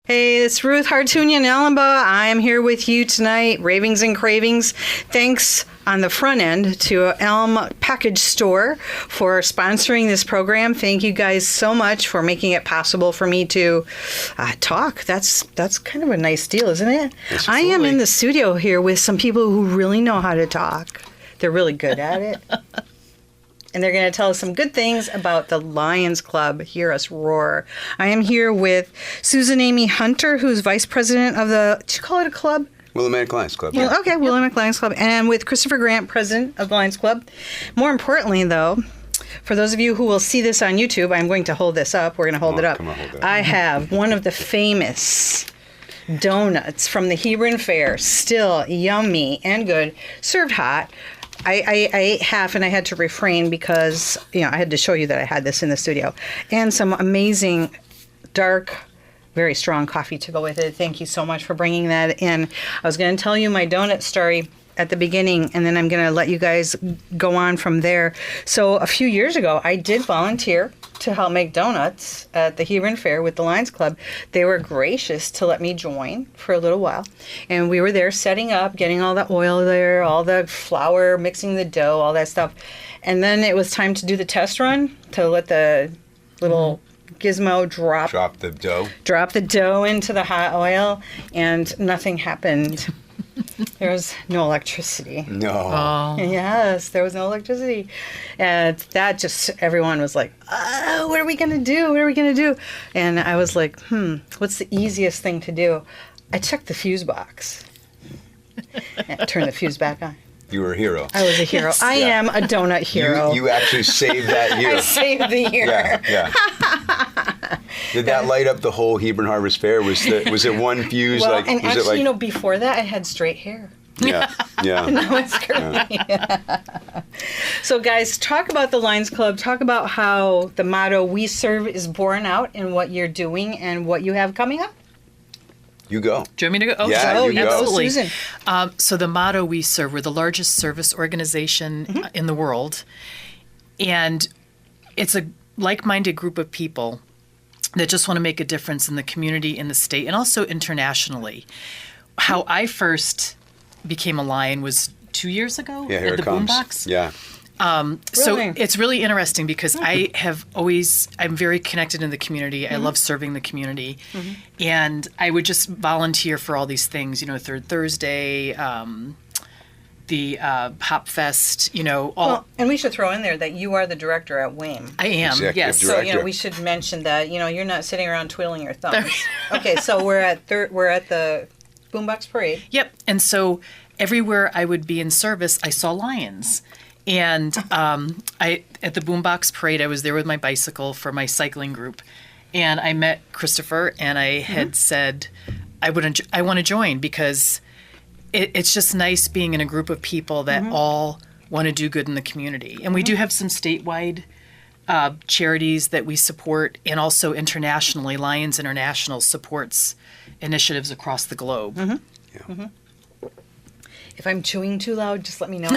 Hey, it's Ruth Hartunian Ellenba. I am here with you tonight, Ravings and Cravings. Thanks on the front end to Elm Package Store for sponsoring this program. Thank you guys so much for making it possible for me to talk. That's kind of a nice deal, isn't it? Absolutely. I am in the studio here with some people who really know how to talk. They're really good at it. And they're going to tell us some good things about the Lions Club. Hear us roar. I am here with Susan Amy Hunter, who's vice president of the, did you call it a club? Willimantic Lions Club. Yeah. Well, okay, Willimantic Lions Club. And with Christopher Grant, president of the Lions Club. More importantly, though, for those of you who will see this on YouTube, I'm going to hold this up. We're going to hold it up. Come on, hold it up. I have one of the famous donuts from the Hebron Fair, still yummy and good, served hot. I ate half and I had to refrain because, I had to show you that I had this in the studio. And some amazing, dark, very strong coffee to go with it. Thank you so much for bringing that in. I was going to tell you my donut story at the beginning, and then I'm going to let you guys go on from there. So a few years ago, I did volunteer to help make donuts at the Hebron Fair with the Lions Club. They were gracious to let me join for a little while. And we were there setting up, getting all the oil there, all the flour, mixing the dough, all that stuff. And then it was time to do the test run to let the little gizmo drop the dough into the hot oil, and nothing happened. There was no electricity. No. Oh. Yes, there was no electricity. And that just, everyone was like, what are we going to do? What are we going to do? And I was like, what's the easiest thing to do? I checked the fuse box. And turned the fuse back on. You were a hero. I was a hero. Yes. I am a donut hero. You actually saved that year. I saved the year. Yeah. Did that light up the whole Hebron Harvest Fair? Was it one fuse? Well, and actually, before that, I had straight hair. Yeah. No, it's curly. Yeah. So, guys, talk about the Lions Club. Talk about how the motto, "We Serve," is born out in what you're doing and what you have coming up. You go. Do you want me to go? Oh, yeah, you absolutely. Go. So the motto, "We Serve," we're the largest service organization in the world. And it's a like-minded group of people that just want to make a difference in the community, in the state, and also internationally. How I first became a Lion was 2 years ago at the Boombox. Yeah. So it's really interesting because I'm very connected in the community. I love serving the community. And I would just volunteer for all these things, Third Thursday, the Hop Fest, all. Well, and we should throw in there that you are the director at WAME. I am, Executive yes. director. So, we should mention that, you're not sitting around twiddling your thumbs. Okay, so we're at the Boombox Parade. Yep. And so everywhere I would be in service, I saw lions. And at the Boombox Parade, I was there with my bicycle for my cycling group. And I met Christopher, and I had said, I want to join because it's just nice being in a group of people that all want to do good in the community. And we do have some statewide charities that we support, and also internationally. Lions International supports initiatives across the globe. If I'm chewing too loud, just let me know.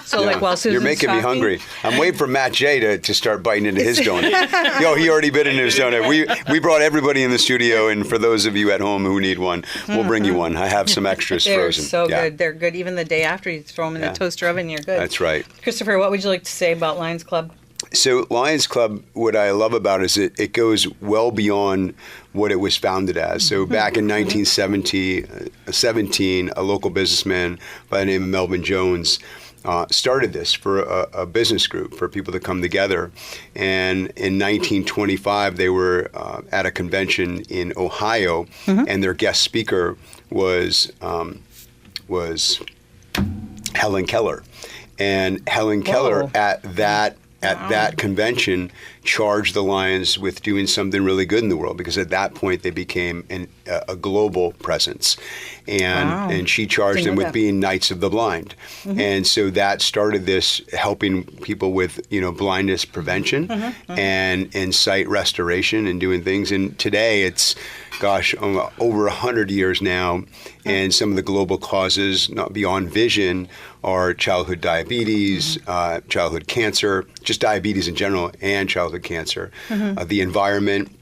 So, while Susan's You're making me hungry. I'm waiting for Matt J to start biting into his donut. He already bit into his donut. We brought everybody in the studio, and for those of you at home who need one, we'll bring you one. I have some extras frozen. They're so good. They're good. Even the day after you throw them in the toaster oven, you're good. That's right. Christopher, what would you like to say about Lions Club? So Lions Club, what I love about it is it goes well beyond what it was founded as. So back in 1917, a local businessman by the name of Melvin Jones started this for a business group for people to come together. And in 1925, they were at a convention in Ohio, and their guest speaker was Helen Keller. And Helen Keller at that convention charged the Lions with doing something really good in the world, because at that point they became a global presence, and she charged them with being Knights of the Blind, and so that started this helping people with blindness prevention and sight restoration and doing things. And today it's over 100 years now, and some of the global causes not beyond vision are childhood diabetes, childhood cancer, just diabetes in general, and childhood cancer, the environment,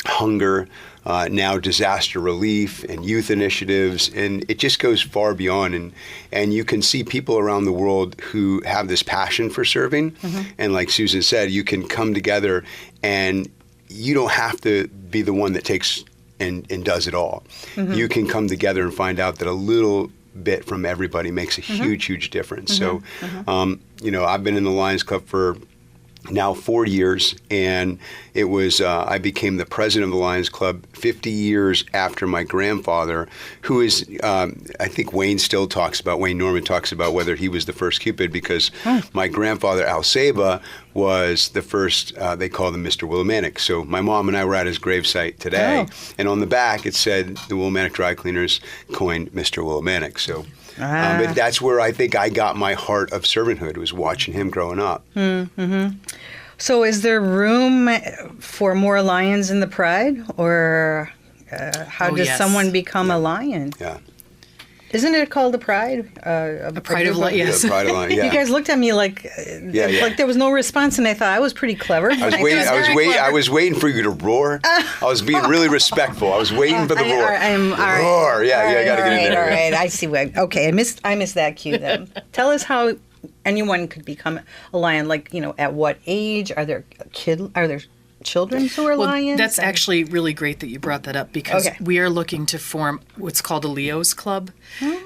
hunger, now disaster relief and youth initiatives, and it just goes far beyond. And you can see people around the world who have this passion for serving. And like Susan said, you can come together, and you don't have to be the one that takes and does it all. You can come together and find out that a little bit from everybody makes a huge difference. So, I've been in the Lions Club for now 4 years, and it was I became the president of the Lions Club 50 years after my grandfather, who is I think Wayne Norman talks about whether he was the first Cupid, because my grandfather Al Saba was the first, they called him Mr. Willimantic. So my mom and I were at his gravesite today, and on the back it said the Willimantic Dry Cleaners coined Mr. Willimantic. So but that's where I think I got my heart of servanthood, was watching him growing up. So is there room for more lions in the Pride, or how does someone become a lion? Yeah. Isn't it called the Pride? A Pride of Lions. Yes. Pride of Lions, yeah. You guys looked at me like there was no response, and I thought I was pretty clever. I was waiting for you to roar. I was being really respectful. I was waiting for the roar. Roar. Yeah, I got to get in there. All right. I see. Okay, I missed that cue then. Tell us how anyone could become a lion. Like, at what age? Are there children who are lions? That's actually really great that you brought that up, because we are looking to form what's called a Leo's Club.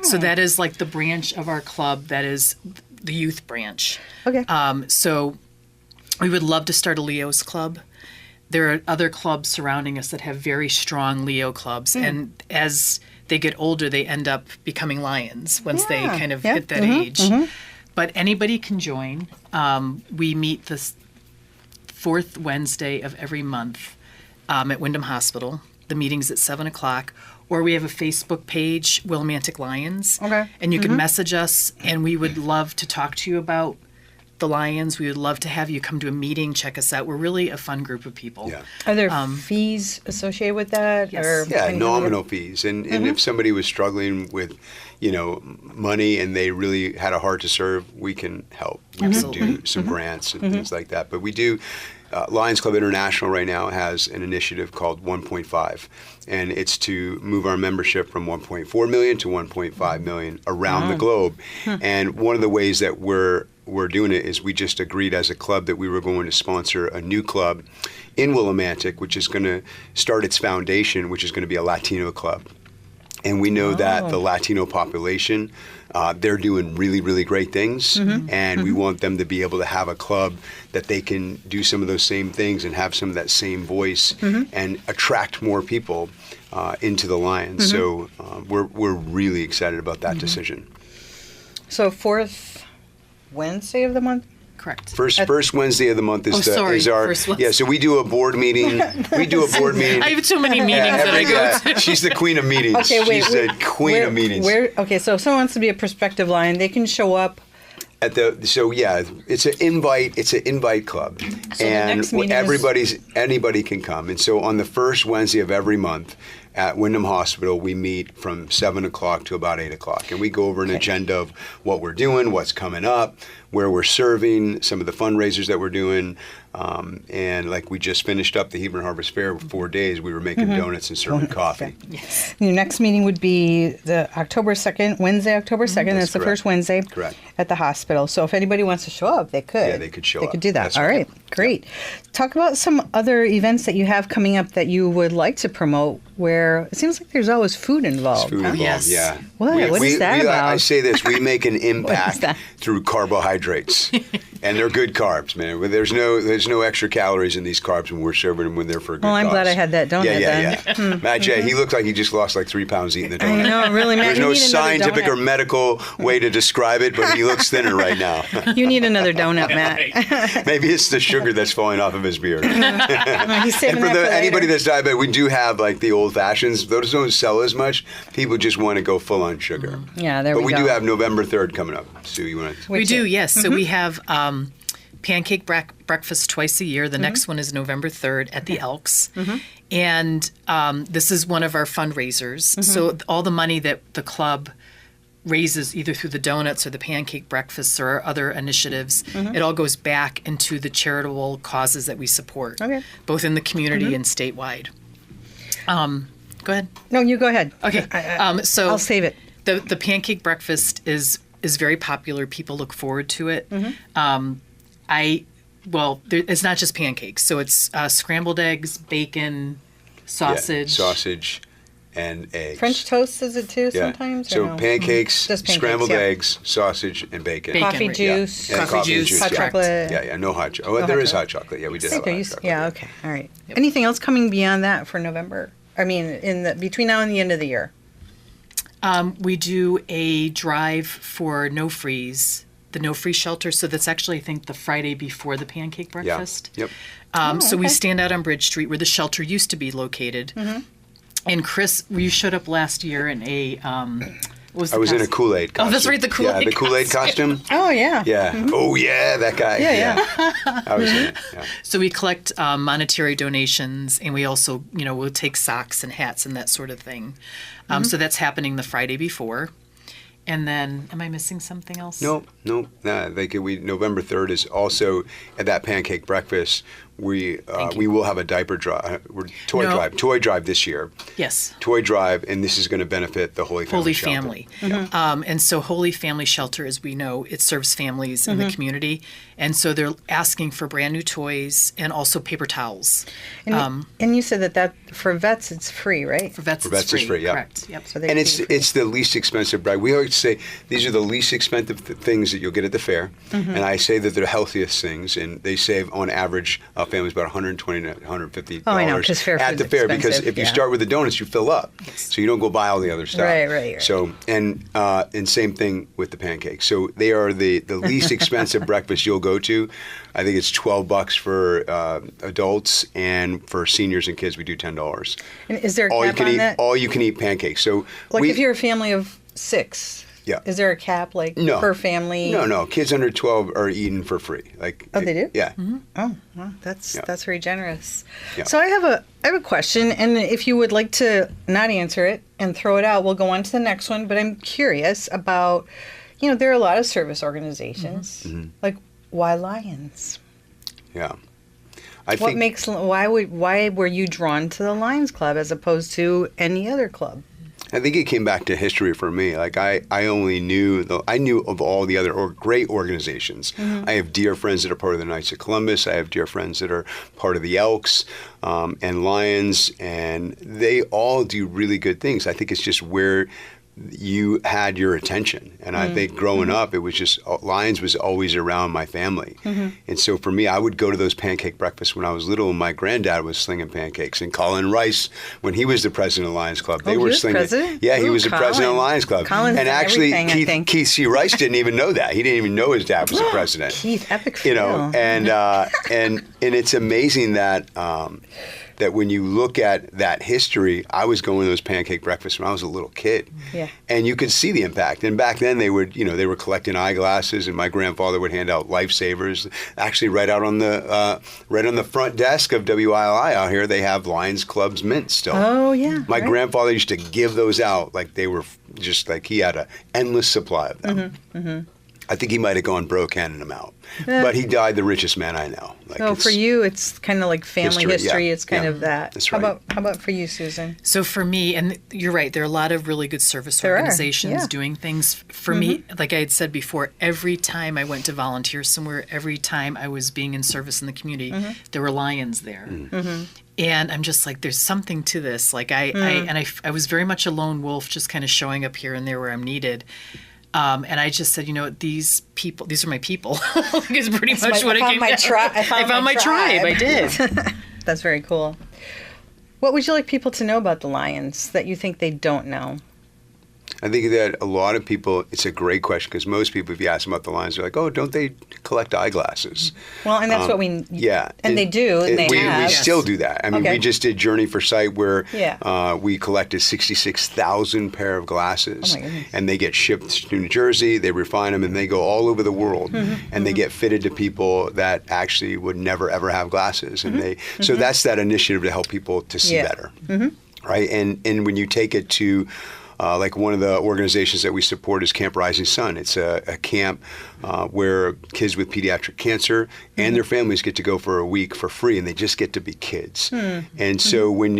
So that is like the branch of our club that is the youth branch. Okay. So we would love to start a Leo's Club. There are other clubs surrounding us that have very strong Leo clubs, and as they get older, they end up becoming lions once they kind of hit that age. But anybody can join. We meet this fourth Wednesday of every month at Wyndham Hospital. The meeting's at 7 o'clock. Or we have a Facebook page, Willimantic Lions. Okay. And you can message us, and we would love to talk to you about the Lions. We would love to have you come to a meeting, check us out. We're really a fun group of people. Yeah. Are there fees associated with that? Yes. Or Nominal fees. And if somebody was struggling with, money, and they really had a heart to serve, we can help. We can do some grants and things like that. But we do. Lions Club International right now has an initiative called 1.5, and it's to move our membership from 1.4 million to 1.5 million around the globe. And one of the ways that we're doing it is we just agreed as a club that we were going to sponsor a new club in Willimantic, which is going to start its foundation, which is going to be a Latino club. And we know that the Latino population, they're doing really, really great things. And we want them to be able to have a club that they can do some of those same things and have some of that same voice and attract more people into the Lions. So we're really excited about that decision. So fourth Wednesday of the month? Correct. First Wednesday of the month is our first Wednesday. So we do a board meeting. I have too many meetings that I go to. She's the queen of meetings. Okay, wait. She's the queen of meetings. So if someone wants to be a prospective lion, they can show up it's an invite club, and anybody can come. And so on the first Wednesday of every month at Wyndham Hospital, we meet from 7 o'clock to about 8 o'clock, and we go over an agenda of what we're doing, what's coming up, where we're serving, some of the fundraisers that we're doing. And like we just finished up the Hebron Harvest Fair for 4 days. We were making donuts and serving coffee. Yes. Your next meeting would be the Wednesday, October 2nd. That's the first Wednesday. Correct. At the hospital. So if anybody wants to show up, they could. Yeah, they could show up. They could do that. That's all right. Great. Yeah. Talk about some other events that you have coming up that you would like to promote, where it seems like there's always food involved. Food involved, Yes. yeah. What is that about? I say this, we make an impact through carbohydrates. And they're good carbs, man. There's no extra calories in these carbs when we're serving them when they're for a good cause. Well, I'm glad I had that donut then. Matt J, he looked like he just lost like 3 pounds eating the donut. I know, really, Matt. There's no scientific or medical way to describe it, but he looks thinner right now. You need another donut, Matt. Maybe it's the sugar that's falling off of his beard. He's saving and for that for anybody later. that's diabetic, we do have like the old fashions. Those don't sell as much. People just want to go full on sugar. Yeah, there we go. But we do have November 3rd coming up. Sue, you want to? We do, yes. So we have pancake breakfast twice a year. The next one is November 3rd at the Elks. And this is one of our fundraisers. So all the money that the club raises, either through the donuts or the pancake breakfasts or other initiatives, it all goes back into the charitable causes that we support, both in the community and statewide. Go ahead. No, you go ahead. Okay. So I'll save it. The pancake breakfast is very popular. People look forward to it. It's not just pancakes. So it's scrambled eggs, bacon, sausage. Yeah, sausage and eggs. French toast is it too Yeah. sometimes? So or no? pancakes, Just pancakes, scrambled yeah. eggs, sausage, and bacon. Bacon, Coffee right. juice. And Coffee juice, hot yeah. chocolate. Yeah, no hot chocolate. Oh, No there hot is chocolate. hot chocolate. Yeah, we did I have think there hot used- chocolate. yeah, okay. All right. Anything else coming beyond that for November? I mean, between now and the end of the year. We do a drive for No Freeze, the No Freeze shelter. So that's actually, I think, the Friday before the pancake Yeah. breakfast. Yep. So we okay. stand out on Bridge Street where the shelter used to be located. And Chris, you showed up last year in a what was the I was in a costume? Kool-Aid costume. Oh, that's right, the Kool-Aid Yeah, the Kool-Aid costume. Oh, yeah. Yeah. Oh, yeah, that guy. Yeah. I was in it. Yeah. So we collect monetary donations, and we also, we'll take socks and hats and that sort of thing. So that's happening the Friday before. And then, am I missing something else? Nope. Nah, November 3rd is also at that pancake breakfast. We will have a diaper drive, toy drive this year. Yes. Toy drive, and this is going to benefit the Holy Family Holy Shelter. Family. And so Holy Family Shelter, as we know, it serves families in the community. And so they're asking for brand new toys and also paper towels. And you said that for vets it's free, right? For vets, vets, it's free, yeah. Correct. Yep. So they And pay it's for it's the least expensive bride. We always say these are the least expensive things that you'll get at the fair, and I say that they're the healthiest things, and they save on average families about $120 to $150 Oh, I know, 'cause fair at food's the fair because expensive, if you yeah. start with the donuts, you fill up, so you don't go buy all the other stuff. Right. So and same thing with the pancakes. So they are the least expensive breakfast you'll go to. I think it's $12 for adults, and for seniors and kids we do $10. And is there a cap on that? All you can eat pancakes. So Like if you're a family of 6, Yeah. is there a cap No. per family? No. Kids under 12 are eaten for free. Oh, they do? Yeah. Oh, well, that's very generous. Yeah. So I have a question, and if you would like to not answer it and throw it out, we'll go on to the next one. But I'm curious about, there are a lot of service organizations. Like, why Lions? Yeah. Why were you drawn to the Lions Club as opposed to any other club? I think it came back to history for me. Like I knew of all the other great organizations. I have dear friends that are part of the Knights of Columbus. I have dear friends that are part of the Elks and Lions, and they all do really good things. I think it's just where you had your attention. And I think growing up, it was just, Lions was always around my family. And so for me, I would go to those pancake breakfasts when I was little, and my granddad was slinging pancakes. And Colin Rice, when he was the president of Lions Club, they he were was slinging. president? Yeah, he Ooh, was the president of Colin. Lions Club. Colin's and done actually, everything, I think. Keith C. Rice didn't even know that. He didn't even know his dad was the president. Keith, epic fail. And it's amazing that that when you look at that history, I was going to those pancake breakfasts when I was a little kid. Yeah. And you could see the impact. And back then they were collecting eyeglasses, and my grandfather would hand out lifesavers. Actually, right on the front desk of WILI out here, they have Lions Club's mints still. Oh, yeah. My right. grandfather used to give those out like they were just like he had an endless supply of them. I think he might have gone broke handing them out. But he died the richest man I know. Like So for you, it's kind of like family history. yeah, It's kind yeah. of that. That's How right. about for you, Susan? So for me, and you're right, there are a lot of really good service There are, organizations yeah. doing things. For me, like I had said before, every time I went to volunteer somewhere, every time I was being in service in the community, there were Lions there. And I'm just like, there's something to this. Like I was very much a lone wolf, just kind of showing up here and there where I'm needed. And I just said, these are my people. It's pretty much what it came down. I found my tribe. I did. That's very cool. What would you like people to know about the Lions that you think they don't know? I think that a lot of people, it's a great question, because most people, if you ask them about the Lions, they're like, oh, don't they collect eyeglasses? Well, and that's what we... Yeah. And they do, and they we have. still do that. I mean, Okay. we just did Journey for Sight, where Yeah. we collected 66,000 pair of glasses. Oh, my goodness. And they get shipped to New Jersey, they refine them, and they go all over the world. And they get fitted to people that actually would never, ever have glasses. And so that's that initiative to help people to see Yeah. better. Right? And when you take it to... like one of the organizations that we support is Camp Rising Sun. It's a camp where kids with pediatric cancer and their families get to go for a week for free, and they just get to be kids. And so when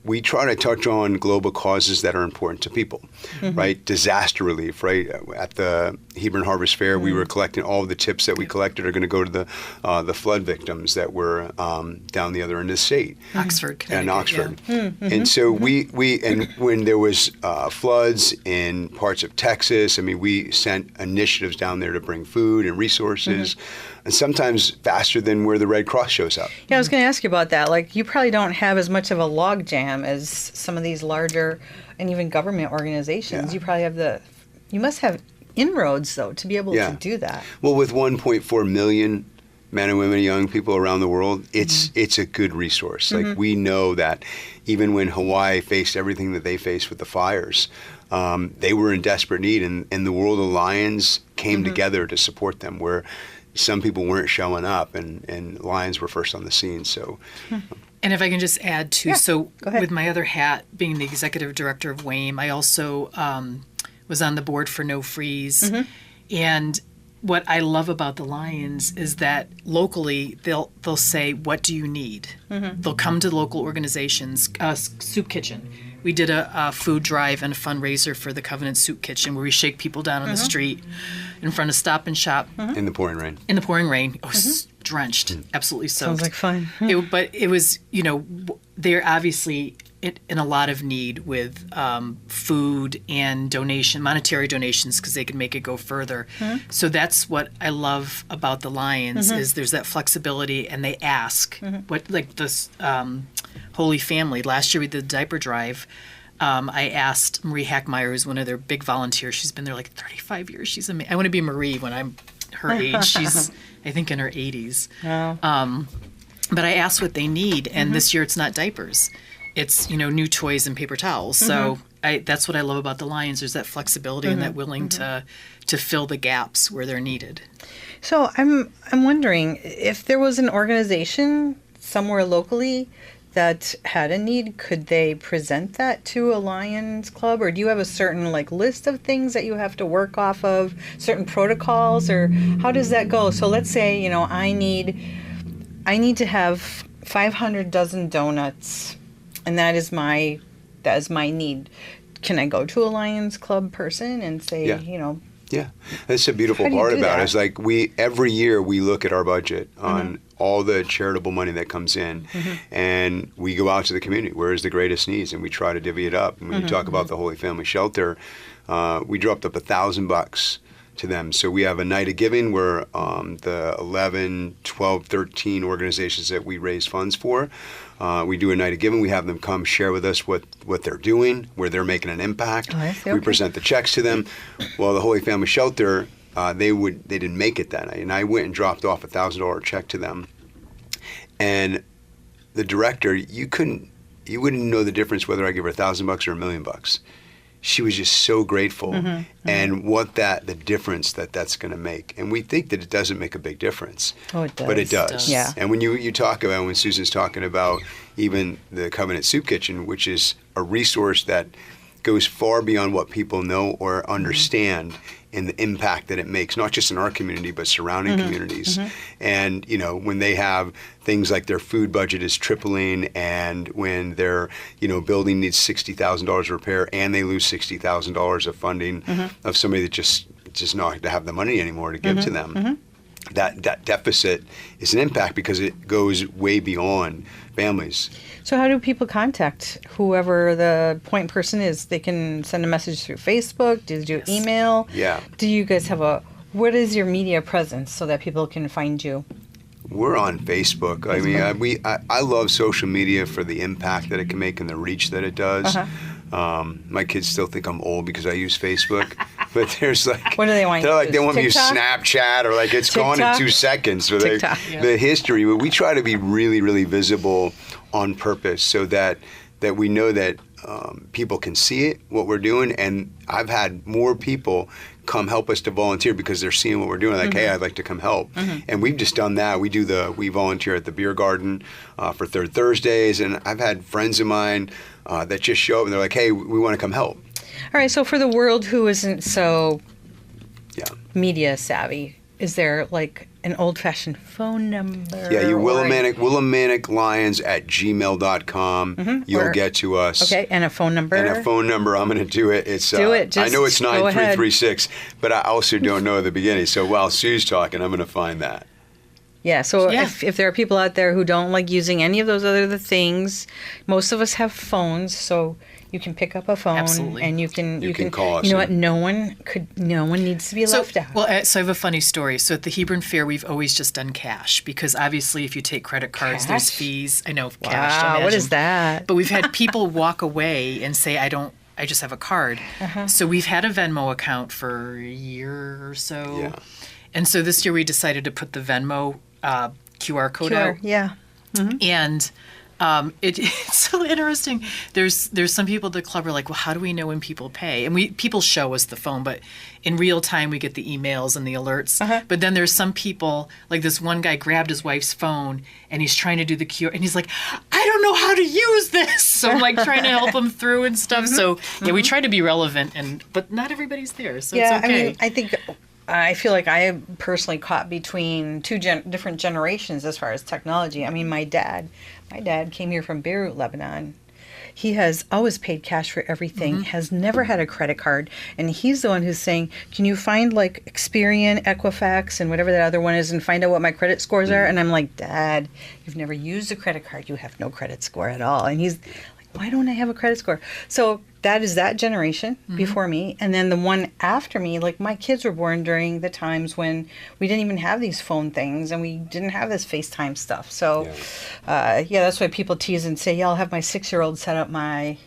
we try to touch on global causes that are important to people, right? Disaster relief, right? At the Hebron Harvest Fair, we were collecting all of the tips that we collected are going to go to the flood victims that were down the other end of the state. Oxford, Connecticut. And Oxford. Yeah. And so and when there was floods in parts of Texas, I mean, we sent initiatives down there to bring food and resources, and sometimes faster than where the Red Cross shows up. Yeah, I was going to ask you about that. Like, you probably don't have as much of a log jam as some of these larger and even government organizations. Yeah. You probably you must have inroads, though, to be able to do that. Well, with 1.4 million men and women, young people around the world, it's a good resource. Like, we know that even when Hawaii faced everything that they faced with the fires, they were in desperate need, and the World of Lions came together to support them, where some people weren't showing up, and Lions were first on the scene. So, and if I can just add too, so go ahead. with my other hat being the executive director of WAME, I also was on the board for No Freeze, and what I love about the Lions is that locally they'll say, "What do you need?" They'll come to local organizations. Soup Kitchen, we did a food drive and a fundraiser for the Covenant Soup Kitchen, where we shake people down on the street in front of Stop and Shop in the pouring rain. in the pouring rain. It was drenched, absolutely soaked. Sounds like fun. But it was, they're obviously in a lot of need with food and monetary donations, because they can make it go further. So that's what I love about the Lions is there's that flexibility, and they ask what, like this Holy Family. Last year we did the diaper drive. I asked Marie Hackmeyer, who's one of their big volunteers. She's been there like 35 years. She's amazing. I want to be Marie when I'm her age. She's, I think, in her 80s. Wow. But I asked what they need, and this year it's not diapers. It's, new toys and paper towels. So that's what I love about the Lions. There's that flexibility and that willing to fill the gaps where they're needed. So I'm wondering if there was an organization somewhere locally that had a need, could they present that to a Lions Club, or do you have a certain list of things that you have to work off of, certain protocols, or how does that go? So let's say I need to have 500 dozen donuts, and that is my need. Can I go to a Lions Club person and say, Yeah, that's the beautiful How do you part do about that? it. Is like every year we look at our budget on all the charitable money that comes in, and we go out to the community. Where is the greatest needs, and we try to divvy it up. And when you talk about the Holy Family Shelter, we dropped up $1,000 to them. So we have a night of giving where the 11, 12, 13 organizations that we raise funds for, we do a night of giving. We have them come share with us what they're doing, where they're making an impact. Oh, I see. We Okay. present the checks to them. Well, the Holy Family Shelter, they didn't make it that night, and I went and dropped off $1,000 check to them. And the director, you wouldn't know the difference whether I give her $1,000 or $1 million. She was just so grateful, and the difference that's going to make. And we think that it doesn't make a big difference. Oh, it does. But it does. Yeah. And when you talk about, when Susan's talking about even the Covenant Soup Kitchen, which is a resource that goes far beyond what people know or understand in the impact that it makes, not just in our community, but surrounding communities. And, when they have things like their food budget is tripling, and when their, building needs $60,000 of repair, and they lose $60,000 of funding of somebody that just not to have the money anymore to give to them. That deficit is an impact because it goes way beyond families. So how do people contact whoever the point person is? They can send a message through Facebook. Do you do email? Yeah. Do you guys have what is your media presence so that people can find you? We're on Facebook. I mean, I love social media for the impact that it can make and the reach that it does. My kids still think I'm old because I use Facebook, but there's What do they want? They want me to use TikTok? Snapchat, or it's gone in TikTok? 2 seconds. So TikTok. The history. But we try to be really, really visible on purpose so that we know that people can see it, what we're doing. And I've had more people come help us to volunteer because they're seeing what we're doing. Like, hey, I'd like to come help. And we've just done that. We volunteer at the beer garden for Third Thursdays. And I've had friends of mine that just show up and they're like, hey, we want to come help. All right. So for the world who isn't so Yeah. media savvy, is there an old-fashioned phone number. Yeah, you or- willimanticlions@gmail.com. You'll or- get to us. Okay, and a phone number. And a phone number, I'm going to do it. It's Do it, I know it's just go ahead. 9336, but I also don't know at the beginning. So while Sue's talking, I'm going to find that. Yeah, so Yeah. if there are people out there who don't like using any of those other things, most of us have phones, so you can pick up a phone Absolutely. and you can call us You know what? and- No one needs to be left out. Well, so I have a funny story. So at the Hebron Fair, we've always just done cash because obviously if you take credit cards, there's Cash? fees. I know cash. Wow, what imagine. is that? But we've had people walk away and say, I just have a card. So we've had a Venmo account for a year or so. Yeah. And so this year we decided to put the Venmo QR code out. Sure, yeah. And it's so interesting. There's some people at the club are like, well, how do we know when people pay? And people show us the phone, but in real time we get the emails and the alerts. But then there's some people, like this one guy grabbed his wife's phone and he's trying to do the QR, and he's like, I don't know how to use this. So I'm like trying to help him through and stuff. So yeah, we try to be relevant, but not everybody's there, so Yeah, it's okay. I mean, I feel like I am personally caught between two different generations as far as technology. I mean, my dad came here from Beirut, Lebanon. He has always paid cash for everything, has never had a credit card, and he's the one who's saying, can you find like Experian, Equifax, and whatever that other one is and find out what my credit scores are? And I'm like, Dad, you've never used a credit card. You have no credit score at all. And he's like, why don't I have a credit score? So that is that generation before me. And then the one after me, like my kids were born during the times when we didn't even have these phone things and we didn't have this FaceTime stuff. So, that's why people tease and say, yeah, I'll have my 6-year-old set up my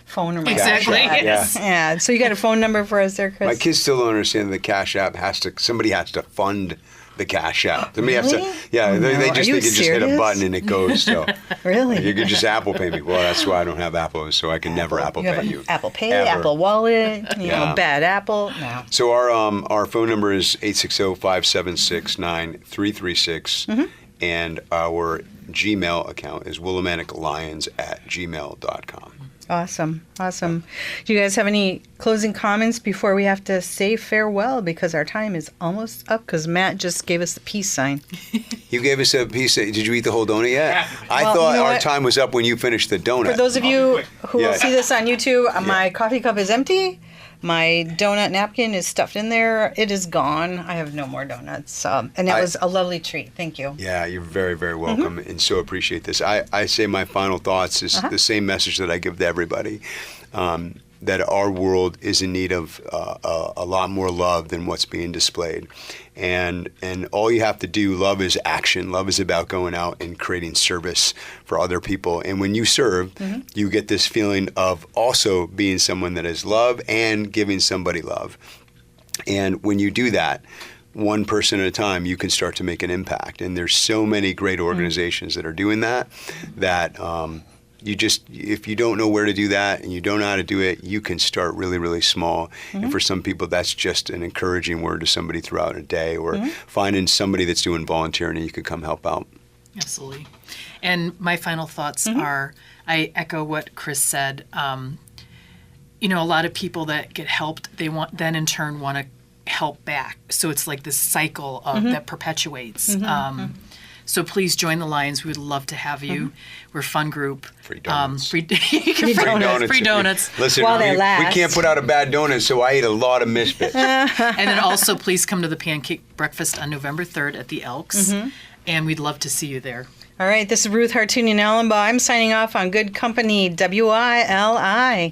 phone or my Exactly, Cash App. yes. Yeah. So you got a phone number for us there, Chris? My kids still don't understand the Cash App somebody has to fund the Cash App. Somebody has to, Really? they no. just Are think you you just hit a serious? button and it goes. So Really? you can just Apple Pay me. Well, that's why I don't have Apple, so I can never Apple You have Pay a you. Apple Pay, Ever. Apple Wallet, Yeah. bad Apple. No. So our phone number is 860-576-9336, and our Gmail account is willimanticlions@gmail.com. Awesome. Do you guys have any closing comments before we have to say farewell because our time is almost up because Matt just gave us the peace sign. You gave us a piece. Did you eat the whole donut yet? I Well, thought you know our what? time was up when you finished the donut. For those of you who Yeah. will see this on YouTube, my coffee cup is empty. My donut napkin is stuffed in there. It is gone. I have no more donuts. And that was a lovely treat. Thank you. Yeah, you're very, very welcome, and so appreciate this. I say my final thoughts is the same message that I give to everybody, that our world is in need of a lot more love than what's being displayed. And all you have to do, love is action. Love is about going out and creating service for other people. And when you serve, you get this feeling of also being someone that is love and giving somebody love. And when you do that, one person at a time, you can start to make an impact. And there's so many great organizations that are doing that, if you don't know where to do that and you don't know how to do it, you can start really, really small. And for some people, that's just an encouraging word to somebody throughout a day, or finding somebody that's doing volunteering and you could come help out. Absolutely. And my final thoughts are, I echo what Chris said. A lot of people that get helped, they then in turn want to help back. So it's like this cycle of that perpetuates. So please join the Lions. We would love to have you. We're a fun group. Free donuts. Free donuts. Listen, While they we last. can't put out a bad donut, so I ate a lot of Misfits. And then also please come to the pancake breakfast on November 3rd at the Elks. And we'd love to see you there. All right, this is Ruth Hartunian Ellenbaugh. I'm signing off on Good Company, WILI.